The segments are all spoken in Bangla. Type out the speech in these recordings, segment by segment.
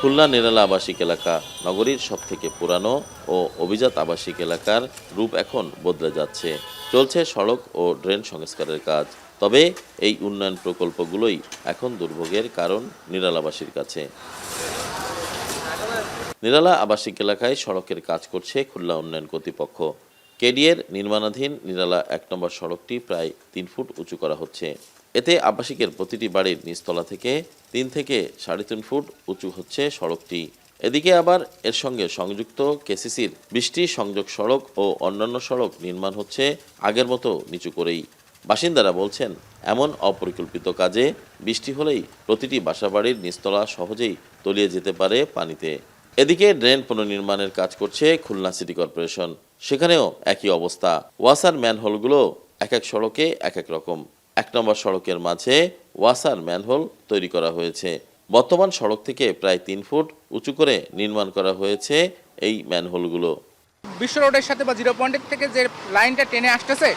খুলনা নিরালা আবাসিক এলাকা নগরীর সবথেকে পুরানো ও অভিজাত আবাসিক এলাকার রূপ এখন বদলে যাচ্ছে। চলছে সড়ক ও ড্রেন সংস্কারের কাজ। তবে এই উন্নয়ন প্রকল্পগুলোই এখন দুর্ভোগের কারণ নিরালাবাসীর কাছে। নিরালা আবাসিক এলাকায় সড়কের কাজ করছে খুলনা উন্নয়ন কর্তৃপক্ষ। কেডিএর নির্মাণাধীন নিরালা ১ নম্বর সড়কটি প্রায় ৩ ফুট উঁচু করা হচ্ছে। এতে আবাসিকের প্রতিটি বাড়ির নিচতলা থেকে ৩ থেকে ৩.৫ ফুট উঁচু হচ্ছে সড়কটি। এদিকে আবার এর সঙ্গে সংযুক্ত কেসিসির ২০টি সংযোগ সড়ক ও অন্যান্য সড়ক নির্মাণ হচ্ছে আগের মতো নিচু করেই। বাসিন্দারা বলছেন, এমন অপরিকল্পিত কাজে বৃষ্টি হলেই প্রতিটি বাসাবাড়ির নিচতলা সহজেই তলিয়ে যেতে পারে পানিতে। এদিকে ড্রেন পুনর্নির্মাণের কাজ করছে খুলনা সিটি কর্পোরেশন। সেখানেও একই অবস্থা। ওয়াসার ম্যানহোলগুলো এক এক সড়কে এক এক রকম। ১ নম্বর সড়কের মাঝে ওয়াসার ম্যানহোল তৈরি করা হয়েছে। বর্তমান সড়ক থেকে প্রায় ৩ ফুট উঁচু করে নির্মাণ করা হয়েছে এই ম্যানহোলগুলো। বিশ্ব রোডের সাথে বা 0 পয়েন্টের থেকে যে লাইনটা টেনে আসতেছে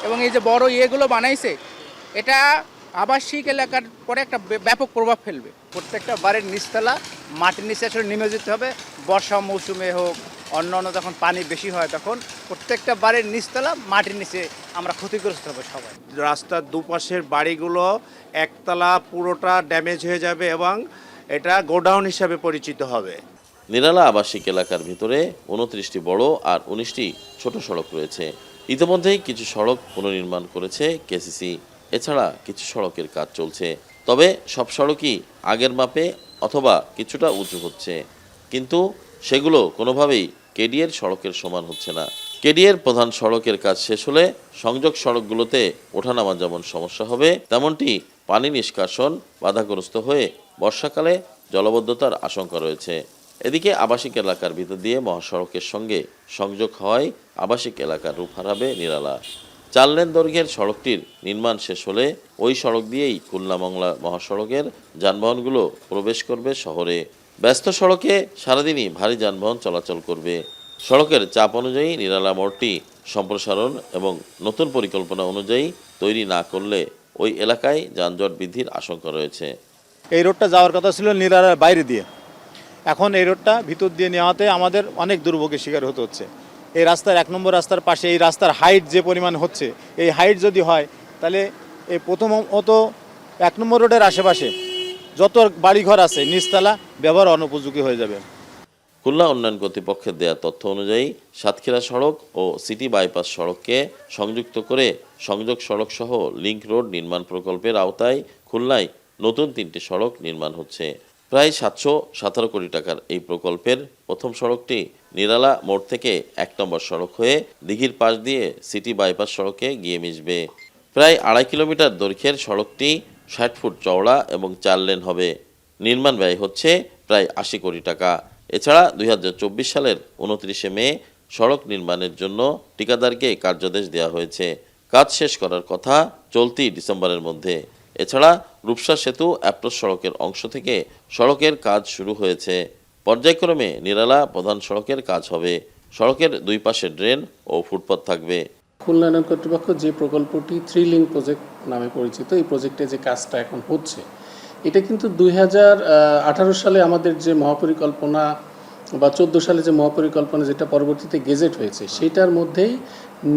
এবং এই যে বড় ইয়েগুলো বানাইছে, এটা আবাসিক এলাকার পরে একটা ব্যাপক প্রভাব ফেলবে। প্রত্যেকটা বাড়ির নিচতলা মাটির নিচে আসলে নেমে যেতে হবে। বর্ষা মৌসুমে হোক, অন্য যখন পানি বেশি হয় তখন প্রত্যেকটা বাড়ির নিচতলা মাটির নিচে আমরা ক্ষতিগ্রস্ত হবে সবাই। রাস্তার দুপাশের বাড়িগুলো একতলা পুরোটা ড্যামেজ হয়ে যাবে এবং এটা গোডাউন হিসাবে পরিচিত হবে। নিরালা আবাসিক এলাকার ভিতরে ২৯টি বড় আর ১৯টি ছোট সড়ক রয়েছে। ইতিমধ্যেই কিছু সড়ক পুনর্নির্মাণ করেছে কেসিসি। এছাড়া কিছু সড়কের কাজ চলছে। তবে সব সড়কই আগের মাপে অথবা কিছুটা উঁচু হচ্ছে, কিন্তু সেগুলো কোনোভাবেই কেডিএর সড়কের সমান হচ্ছে না। কেডিএর প্রধান সড়কের কাজ শেষ হলে সংযোগ সড়কগুলোতে ওঠানামা যেমন সমস্যা হবে, তেমনটি পানি নিষ্কাশন বাধাগ্রস্ত হয়ে বর্ষাকালে জলাবদ্ধতার আশঙ্কা রয়েছে। এদিকে আবাসিক এলাকার ভিতর দিয়ে মহাসড়কের সঙ্গে সংযোগ হওয়ায় আবাসিক এলাকার রূপ হারাবে নিরালা। ৪ লেন দৈর্ঘ্যের সড়কটির নির্মাণ শেষ হলে ওই সড়ক দিয়েই খুলনা মংলা মহাসড়কের যানবাহনগুলো প্রবেশ করবে শহরে। ব্যস্ত সড়কে সারাদিনই ভারী যানবাহন চলাচল করবে। সড়কের চাপ অনুযায়ী নিরালা মোড়টি সম্প্রসারণ এবং নতুন পরিকল্পনা অনুযায়ী তৈরি না করলে ওই এলাকায় যানজট বৃদ্ধির আশঙ্কা রয়েছে। এই রোডটা যাওয়ার কথা ছিল নিরালার বাইরে দিয়ে, এখন এই রোডটা ভিতর দিয়ে নেওয়াতে আমাদের অনেক দুর্ভোগের শিকার হতে হচ্ছে। এই রাস্তার ১ নম্বর রাস্তার পাশে এই রাস্তার হাইট যে পরিমাণ হচ্ছে, এই হাইট যদি হয় তাহলে এই প্রথমত ১ নম্বর রোডের আশেপাশে যত বাড়িঘর আছে নিচতলা ব্যবহার অনুপযোগী হয়ে যাবে। খুলনা উন্নয়ন কর্তৃপক্ষের দেয়া তথ্য অনুযায়ী সাতক্ষীরা সড়ক ও সিটি বাইপাস সড়ককে সংযুক্ত করে সংযোগ সড়ক সহ লিংক রোড নির্মাণ প্রকল্পের আওতায় খুলনায় নতুন ৩টি সড়ক নির্মাণ হচ্ছে। প্রায় ৭১৭ কোটি টাকার এই প্রকল্পের প্রথম সড়কটি নিরালা মোড় থেকে ১ নম্বর সড়ক হয়ে দিঘির পাশ দিয়ে সিটি বাইপাস সড়কে গিয়ে মিশবে। প্রায় ২.৫ কিলোমিটার দৈর্ঘ্যের সড়কটি ৬০ ফুট চওড়া এবং ৪ লেন হবে। নির্মাণ ব্যয় হচ্ছে প্রায় ৮০ কোটি টাকা। এছাড়া ২০২৪ সালের ২৯শে মে সড়ক নির্মাণের জন্য ঠিকাদারকে কার্যাদেশ দেওয়া হয়েছে। কাজ শেষ করার কথা চলতি ডিসেম্বরের মধ্যে। এছাড়া রূপসা সেতু অ্যাপ্রোচ সড়কের অংশ থেকে সড়কের কাজ শুরু হয়েছে। পর্যায়ক্রমে নিরালা প্রধান সড়কের কাজ হবে। সড়কের দুই পাশে ড্রেন ও ফুটপাত থাকবে। খুলনা উন্নয়ন কর্তৃপক্ষ যে প্রকল্পটি 3 লিঙ্ক প্রজেক্ট নামে পরিচিত, এই প্রজেক্টে যে কাজটা এখন হচ্ছে, এটা কিন্তু 2018 সালে আমাদের যে মহাপরিকল্পনা বা 14 সালে যে মহাপরিকল্পনা যেটা পরবর্তীতে গেজেট হয়েছে, সেটার মধ্যেই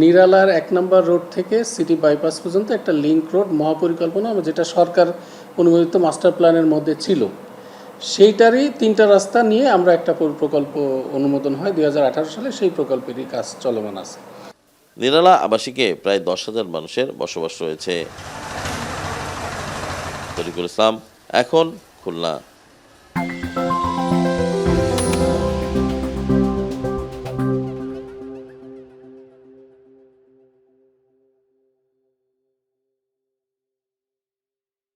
নিরালার 1 নম্বর রোড থেকে সিটি বাইপাস পর্যন্ত একটা লিঙ্ক রোড মহাপরিকল্পনা, যেটা সরকার অনুমোদিত মাস্টার প্ল্যানের মধ্যে ছিল, সেইটারই 3টা রাস্তা নিয়ে আমরা একটা প্রকল্প অনুমোদন হয় 2018 সালে। সেই প্রকল্পেরই কাজ চলমান আছে। নিরালা আবাসিকে প্রায় 10,000 মানুষের বসবাস রয়েছে। তরিকুল ইসলাম, এখন খুলনা।